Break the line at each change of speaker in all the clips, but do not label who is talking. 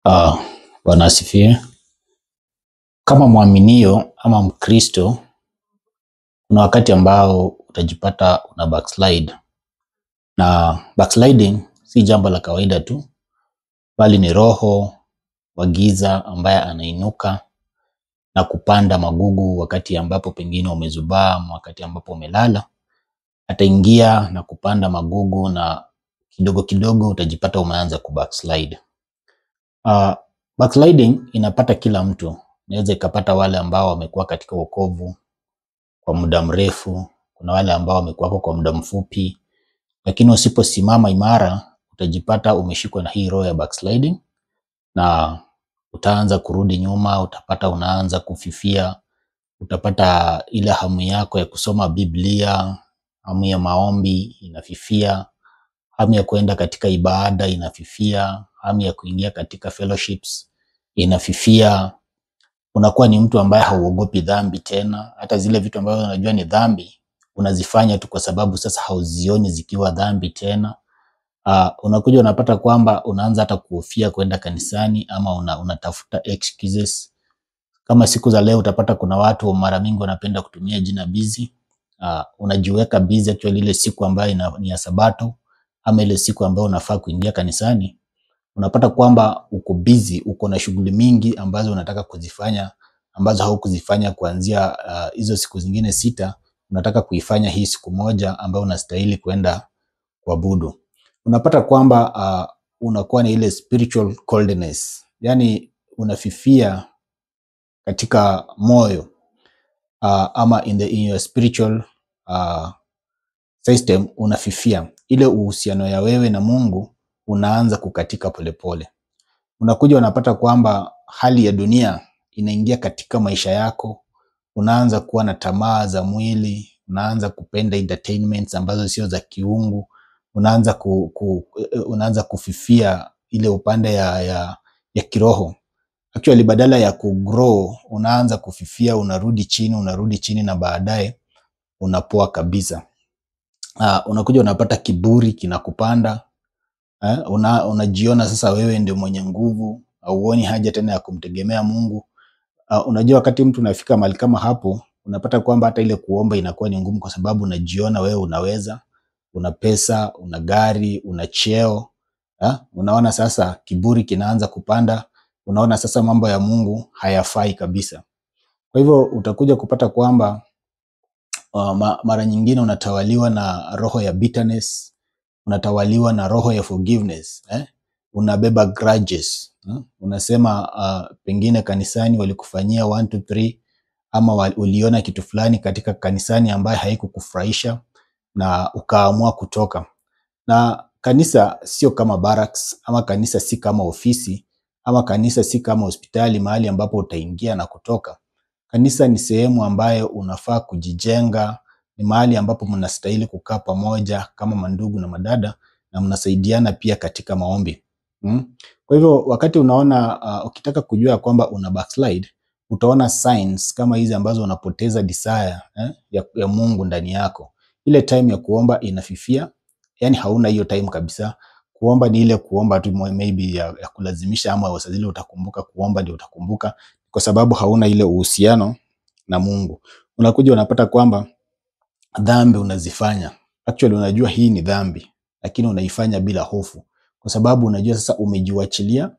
Uh, Bwana asifiwe. Kama mwaminio ama Mkristo, kuna wakati ambao utajipata una backslide. Na backsliding si jambo la kawaida tu, bali ni roho wa giza ambaye anainuka na kupanda magugu wakati ambapo pengine umezubaa, wakati ambapo umelala. Ataingia na kupanda magugu na kidogo kidogo utajipata umeanza kubackslide. Backsliding inapata kila mtu. Inaweza ikapata wale ambao wamekuwa katika wokovu kwa muda mrefu, kuna wale ambao wamekuwa kwa muda mfupi, lakini usiposimama imara utajipata umeshikwa na hii roho ya backsliding na utaanza kurudi nyuma. Utapata unaanza kufifia, utapata ile hamu yako ya kusoma Biblia, hamu ya maombi inafifia, hamu ya kuenda katika ibada inafifia, hamu ya kuingia katika fellowships inafifia. Unakuwa ni mtu ambaye hauogopi dhambi tena. Hata zile vitu ambavyo unajua ni dhambi unazifanya tu kwa sababu sasa hauzioni zikiwa dhambi tena. Unakuja unapata kwamba unaanza hata kuhofia kwenda kanisani ama unatafuta excuses. Kama siku za leo utapata kuna watu mara mingi wanapenda kutumia jina busy. Unajiweka busy actually ile siku ambayo ni ya Sabato ama ile siku ambayo unafaa kuingia kanisani. Unapata kwamba uko busy, uko na shughuli mingi ambazo unataka kuzifanya ambazo haukuzifanya kuanzia hizo siku zingine 6. Unataka kuifanya hii siku moja ambayo unastahili kwenda kuabudu. Unapata kwamba unakuwa na ile spiritual coldness, yani unafifia katika moyo ama in your spiritual system unafifia. Ile uhusiano ya wewe na Mungu unaanza kukatika polepole. Unakuja unapata kwamba hali ya dunia inaingia katika maisha yako. Unaanza kuwa na tamaa za mwili, unaanza kupenda entertainments ambazo sio za kiungu, unaanza kufifia ile upande ya kiroho. Actually badala ya kugrow unaanza kufifia, unarudi chini na baadaye unapoa kabisa. Unakuja unapata kiburi kinakupanda. Unajiona sasa wewe ndio mwenye nguvu, hauoni haja tena ya kumtegemea Mungu. Unajua wakati mtu unafika mahali kama hapo, unapata kwamba hata ile kuomba inakuwa ni ngumu kwa sababu unajiona wewe unaweza, una pesa, una gari, una cheo. Unaona sasa kiburi kinaanza kupanda, unaona sasa mambo ya Mungu hayafai kabisa. Kwa hivyo utakuja kupata kwamba mara nyingine unatawaliwa na roho ya bitterness, unatawaliwa na roho ya forgiveness. Unabeba grudges. Unasema pengine kanisani walikufanyia 1 2 3 ama uliona kitu fulani katika kanisani ambaye haikukufurahisha na ukaamua kutoka. Na kanisa sio kama barracks, ama kanisa si kama ofisi, ama kanisa si kama hospitali mahali ambapo utaingia na kutoka. Kanisa ni sehemu ambayo unafaa kujijenga, ni mahali ambapo mnastahili kukaa pamoja kama mandugu na madada na mnasaidiana pia katika maombi. Kwa hivyo wakati unaona ukitaka kujua kwamba una backslide, utaona signs kama hizi ambazo unapoteza desire ya Mungu ndani yako. Ile time ya kuomba inafifia, yani hauna hiyo time kabisa. Kuomba ni ile kuomba tu maybe ya kulazimisha, ama wasazili utakumbuka kuomba ndio utakumbuka, kwa sababu hauna ile uhusiano na Mungu. Unakuja unapata kwamba dhambi unazifanya. Actually unajua hii ni dhambi, lakini unaifanya bila hofu. Kwa sababu unajua sasa umejiwachilia,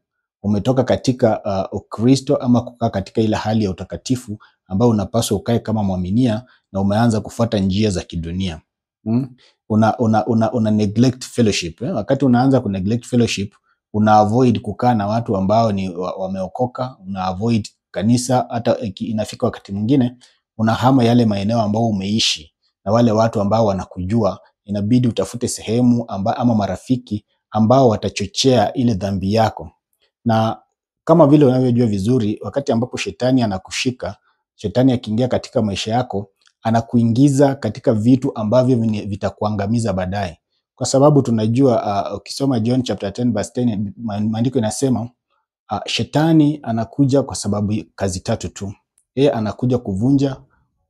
umetoka katika Ukristo ama kukaa katika ile hali ya utakatifu ambao unapaswa ukae kama muaminia, na umeanza kufuata njia za kidunia. Una neglect fellowship. Wakati unaanza ku neglect fellowship, una avoid kukaa na watu ambao ni wameokoka, una avoid kanisa. Hata inafika wakati mwingine unahama yale maeneo ambao umeishi na wale watu ambao wanakujua. Inabidi utafute sehemu ama marafiki ambao watachochea ile dhambi yako. Na kama vile unavyojua vizuri, wakati ambapo shetani anakushika, shetani akiingia katika maisha yako, anakuingiza katika vitu ambavyo vitakuangamiza baadaye. Kwa sababu tunajua ukisoma John chapter 10 verse 10, maandiko inasema shetani anakuja kwa sababu kazi 3 tu. Yeye anakuja kuvunja,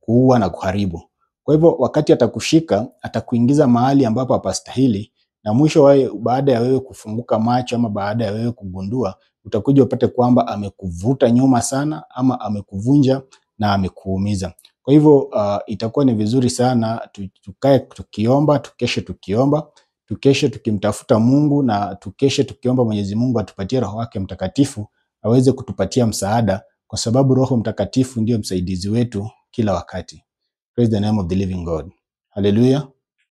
kuua na kuharibu. Kwa hivyo wakati atakushika, atakuingiza mahali ambapo hapastahili, na mwisho baada ya wewe kufunguka macho ama baada ya wewe kugundua, utakuja upate kwamba amekuvuta nyuma sana ama amekuvunja na amekuumiza. Kwa hivyo itakuwa ni vizuri sana tukae tukiomba, tukeshe tukimtafuta Mungu, na tukeshe tukiomba Mwenyezi Mungu atupatie Roho wake Mtakatifu aweze kutupatia msaada, kwa sababu Roho Mtakatifu ndio msaidizi wetu kila wakati. Praise the name of the living God. Hallelujah.